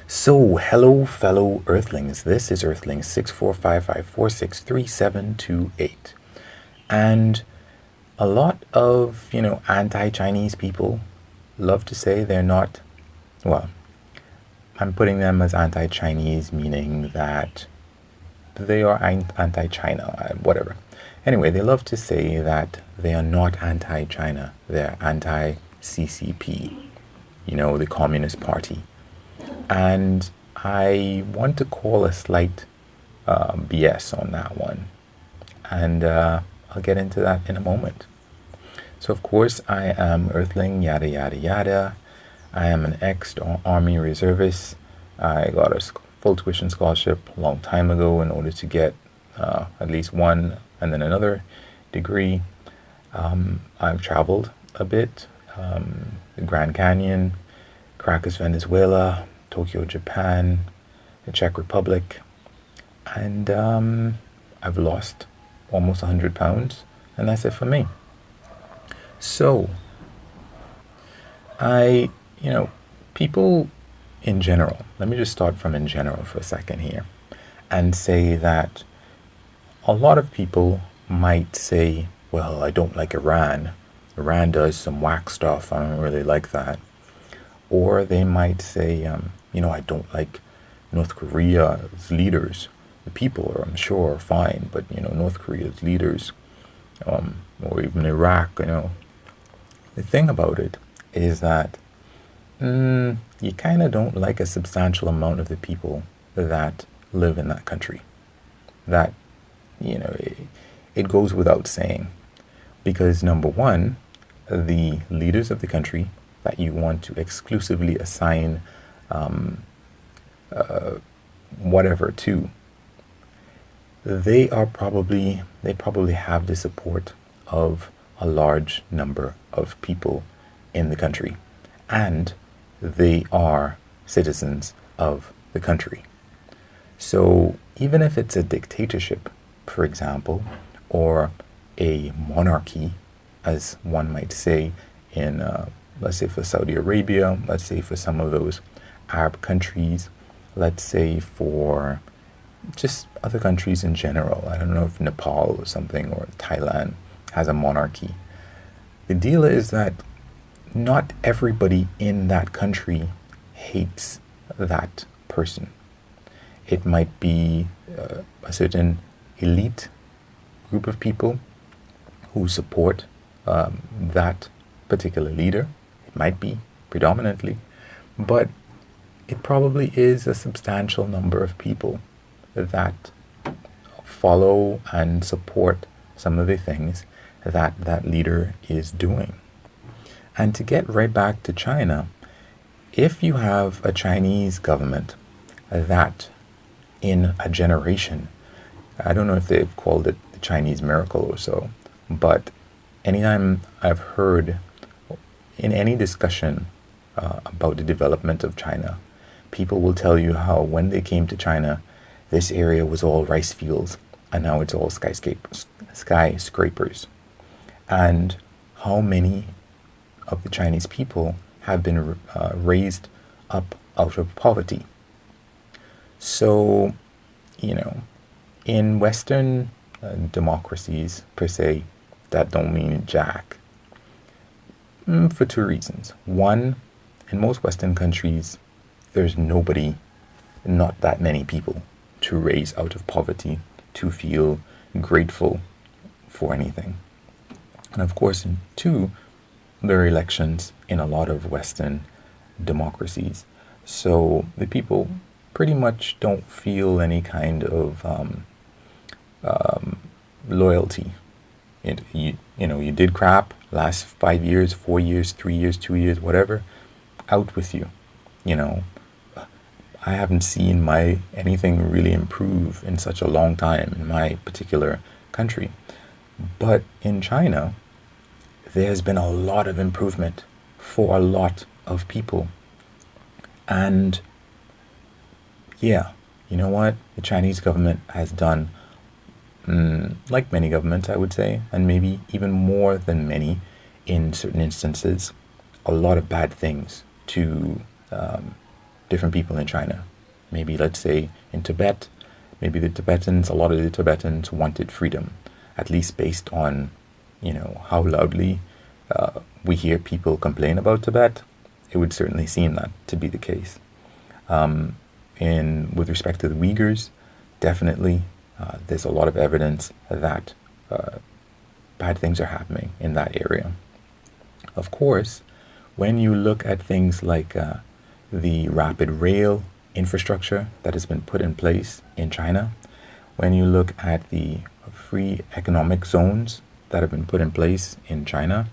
So, hello, fellow Earthlings. This is Earthling 6455463728. And a lot of, anti Chinese people love to say they're not, well, I'm putting them as anti Chinese, meaning that they are anti China, whatever. Anyway, they love to say that they are not anti China, they're anti CCP, the Communist Party. And I want to call a slight BS on that one. And I'll get into that in a moment. So, of course, I am Earthling, yada, yada, yada. I am an ex-Army reservist. I got a full tuition scholarship a long time ago in order to get at least one and then another degree. I've traveled a bit, the Grand Canyon, Caracas, Venezuela, Tokyo, Japan, the Czech Republic, and I've lost almost 100 pounds, and that's it for me. So, people in general, let me just start from in general for a second here, and say that a lot of people might say, well, I don't like Iran. Iran does some whack stuff. I don't really like that. Or they might say, I don't like North Korea's leaders. The people are, I'm sure, are fine, but, North Korea's leaders, or even Iraq, The thing about it is that you kind of don't like a substantial amount of the people that live in that country. That, it goes without saying. Because number one, the leaders of the country that you want to exclusively assign whatever to, they probably have the support of a large number of people in the country, and they are citizens of the country. So even if it's a dictatorship, for example, or a monarchy, as one might say in, let's say for Saudi Arabia, let's say for some of those Arab countries, let's say for just other countries in general. I don't know if Nepal or something, or Thailand has a monarchy. The deal is that not everybody in that country hates that person. It might be a certain elite group of people who support that particular leader. It might be predominantly, but it probably is a substantial number of people that follow and support some of the things that that leader is doing. And to get right back to China, if you have a Chinese government that in a generation, I don't know if they've called it the Chinese miracle or so, but anytime I've heard in any discussion about the development of China, people will tell you how when they came to China, this area was all rice fields, and now it's all skyscrapers. And how many of the Chinese people have been raised up out of poverty. So, in Western democracies, per se, that don't mean jack. For two reasons. One, in most Western countries, there's not that many people to raise out of poverty, to feel grateful for anything. And of course, in two, there are elections in a lot of Western democracies. So the people pretty much don't feel any kind of loyalty. You did crap last 5 years, 4 years, 3 years, 2 years, whatever, out with you. I haven't seen anything really improve in such a long time in my particular country. But in China, there's been a lot of improvement for a lot of people. And yeah, you know what? The Chinese government has done, like many governments, I would say, and maybe even more than many in certain instances, a lot of bad things to different people in China. Maybe, let's say, in Tibet, maybe a lot of the Tibetans wanted freedom, at least based on, how loudly we hear people complain about Tibet. It would certainly seem that to be the case. And with respect to the Uyghurs, definitely there's a lot of evidence that bad things are happening in that area. Of course, when you look at things like the rapid rail infrastructure that has been put in place in China, when you look at the free economic zones that have been put in place in China,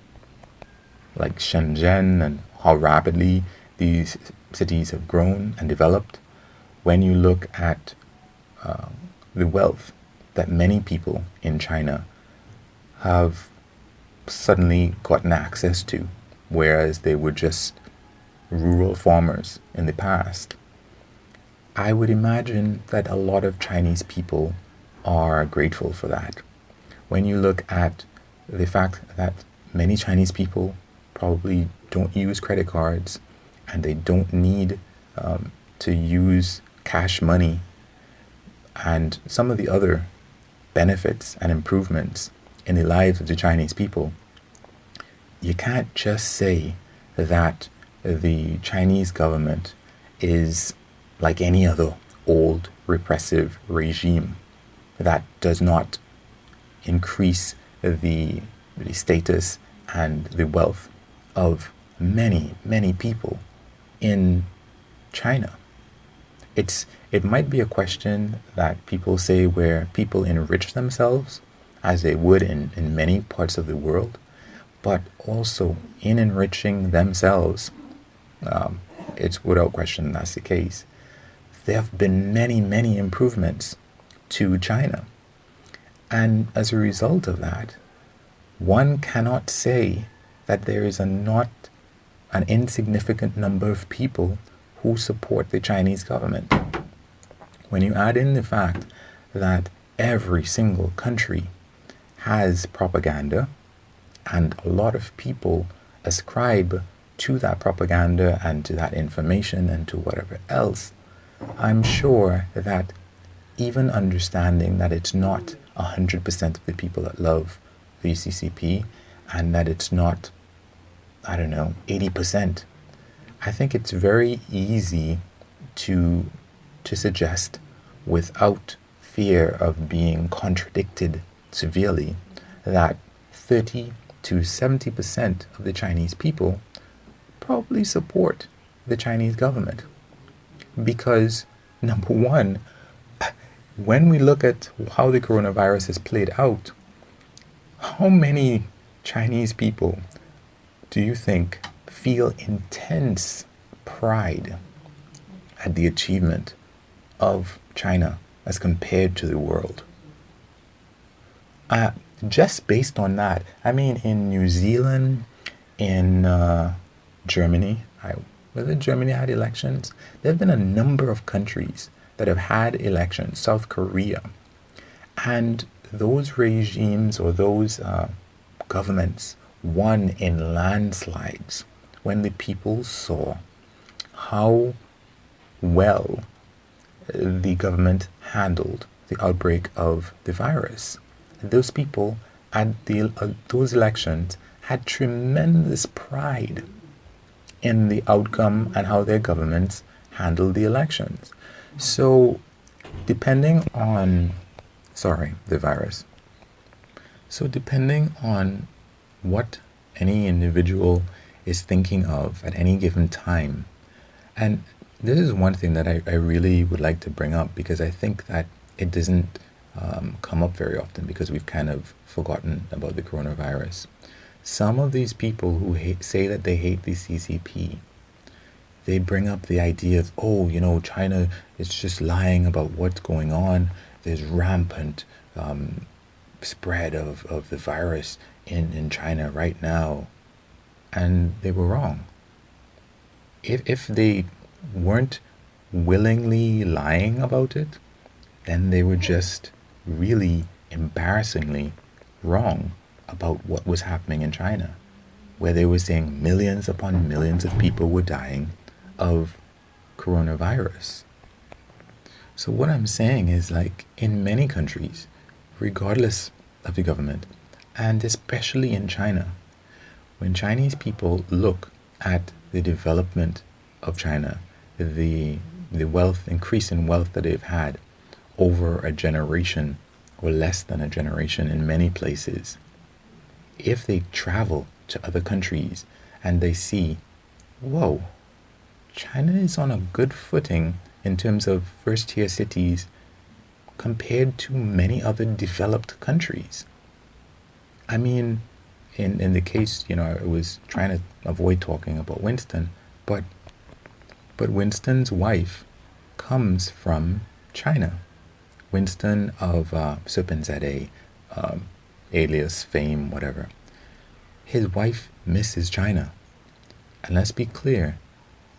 like Shenzhen, and how rapidly these cities have grown and developed, when you look at the wealth that many people in China have suddenly gotten access to, whereas they were just rural farmers in the past, I would imagine that a lot of Chinese people are grateful for that. When you look at the fact that many Chinese people probably don't use credit cards and they don't need to use cash money, and some of the other benefits and improvements in the lives of the Chinese people, you can't just say that the Chinese government is like any other old repressive regime that does not increase the status and the wealth of many, many people in China. It might be a question that people say where people enrich themselves as they would in many parts of the world, but also in enriching themselves, it's without question that's the case. There have been many, many improvements to China. And as a result of that, one cannot say that there is not an insignificant number of people who support the Chinese government. When you add in the fact that every single country has propaganda, and a lot of people ascribe to that propaganda and to that information and to whatever else, I'm sure that even understanding that it's not 100% of the people that love the CCP, and that it's not, 80%, I think it's very easy to suggest, without fear of being contradicted severely, that 30 to 70% of the Chinese people probably support the Chinese government. Because, number one, when we look at how the coronavirus has played out, how many Chinese people do you think feel intense pride at the achievement of China as compared to the world? Just based on that, in New Zealand, in Germany, whether Germany had elections, there have been a number of countries that have had elections, South Korea, and those regimes or those governments won in landslides when the people saw how well the government handled the outbreak of the virus. Those people at those elections had tremendous pride in the outcome and how their governments handled the elections. So depending on what any individual is thinking of at any given time, and this is one thing that I really would like to bring up, because I think that it doesn't come up very often because we've kind of forgotten about the coronavirus. Some of these people who say that they hate the CCP, they bring up the idea of, China is just lying about what's going on. There's rampant spread of the virus in China right now. And they were wrong. If they weren't willingly lying about it, then they were just really embarrassingly wrong about what was happening in China, where they were saying millions upon millions of people were dying of coronavirus. So what I'm saying is, like, in many countries, regardless of the government, and especially in China, when Chinese people look at the development of China, the wealth, increase in wealth that they've had over a generation or less than a generation in many places, if they travel to other countries and they see, whoa, China is on a good footing in terms of first tier cities compared to many other developed countries. I mean, in the case, I was trying to avoid talking about Winston, but Winston's wife comes from China. Winston of Serpenzade, alias Fame, whatever. His wife misses China. And let's be clear,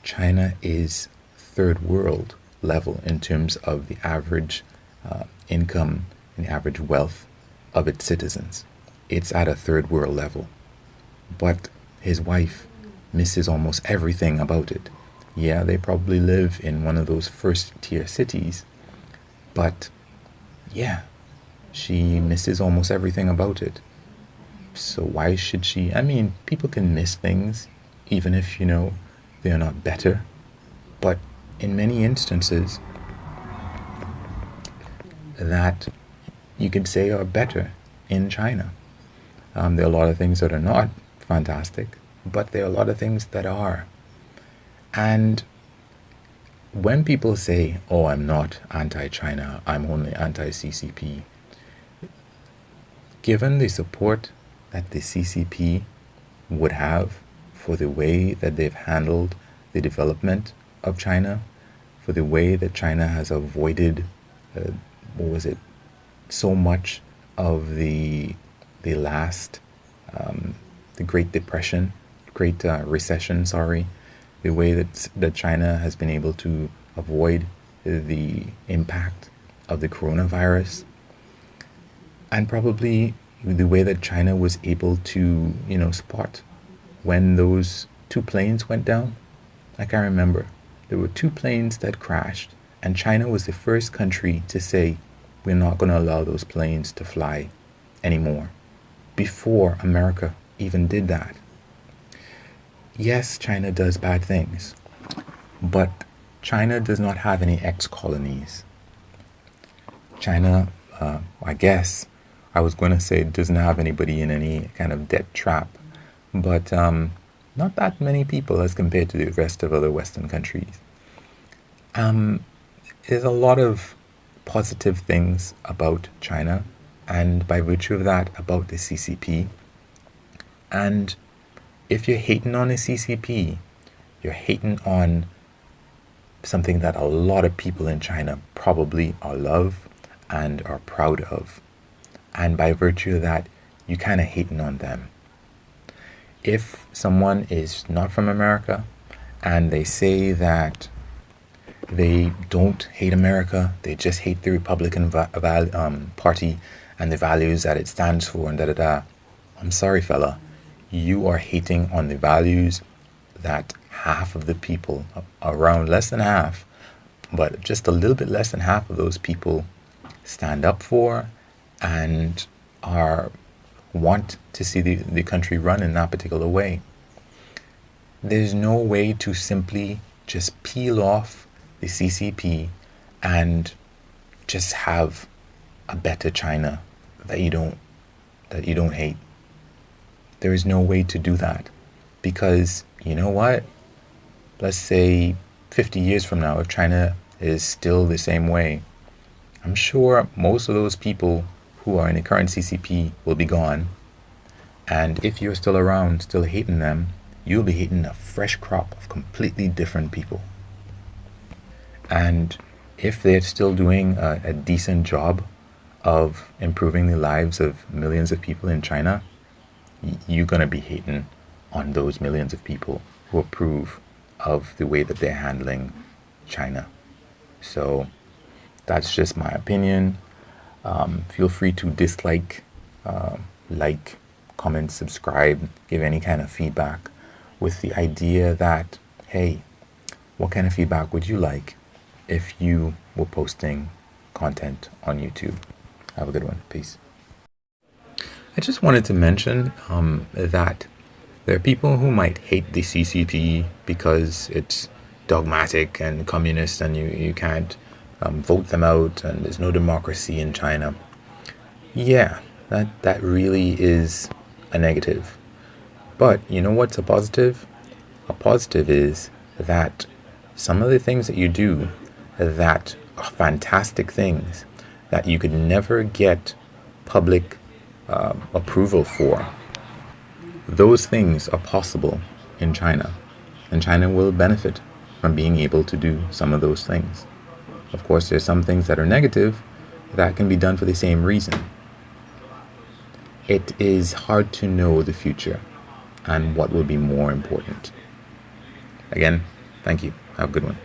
China is third world level in terms of the average income and the average wealth of its citizens. It's at a third world level. But his wife misses almost everything about it. Yeah, they probably live in one of those first tier cities, but yeah, she misses almost everything about it. So why should she? I mean, people can miss things even if, they're not better. But in many instances that you could say are better in China. There are a lot of things that are not fantastic, but there are a lot of things that are. And when people say, oh, I'm not anti-China, I'm only anti-CCP, given the support that the CCP would have for the way that they've handled the development of China, for the way that China has avoided, so much of the last, the Great Depression, Great Recession, sorry, the way that China has been able to avoid the impact of the coronavirus, and probably the way that China was able to, spot when those two planes went down. I can remember there were two planes that crashed, and China was the first country to say, we're not going to allow those planes to fly anymore, before America even did that. Yes, China does bad things, but China does not have any ex-colonies. China, I guess, I was going to say doesn't have anybody in any kind of debt trap, but not that many people as compared to the rest of other Western countries. There's a lot of positive things about China, and by virtue of that, about the CCP. And if you're hating on the CCP, you're hating on something that a lot of people in China probably love and are proud of. And by virtue of that, you kind of hating on them. If someone is not from America and they say that they don't hate America, they just hate the Republican Party and the values that it stands for and da-da-da, I'm sorry, fella. You are hating on the values that half of the people, around less than half, but just a little bit less than half of those people stand up for and want to see the country run in that particular way. There's no way to simply just peel off the CCP and just have a better China that you don't hate. There is no way to do that, because you know what? Let's say 50 years from now, if China is still the same way, I'm sure most of those people who are in the current CCP will be gone. And if you're still around, still hating them, you'll be hating a fresh crop of completely different people. And if they're still doing a decent job of improving the lives of millions of people in China, you're going to be hating on those millions of people who approve of the way that they're handling China. So that's just my opinion. Feel free to dislike, like, comment, subscribe, give any kind of feedback with the idea that, hey, What kind of feedback would you like if you were posting content on YouTube? Have a good one. Peace. I just wanted to mention that there are people who might hate the CCP because it's dogmatic and communist and you can't vote them out and there's no democracy in China. Yeah, that really is a negative. But you know what's a positive? A positive is that some of the things that you do that are fantastic things that you could never get public approval for, those things are possible in China. And China will benefit from being able to do some of those things. Of course, there's some things that are negative that can be done for the same reason. It is hard to know the future and what will be more important. Again, thank you. Have a good one.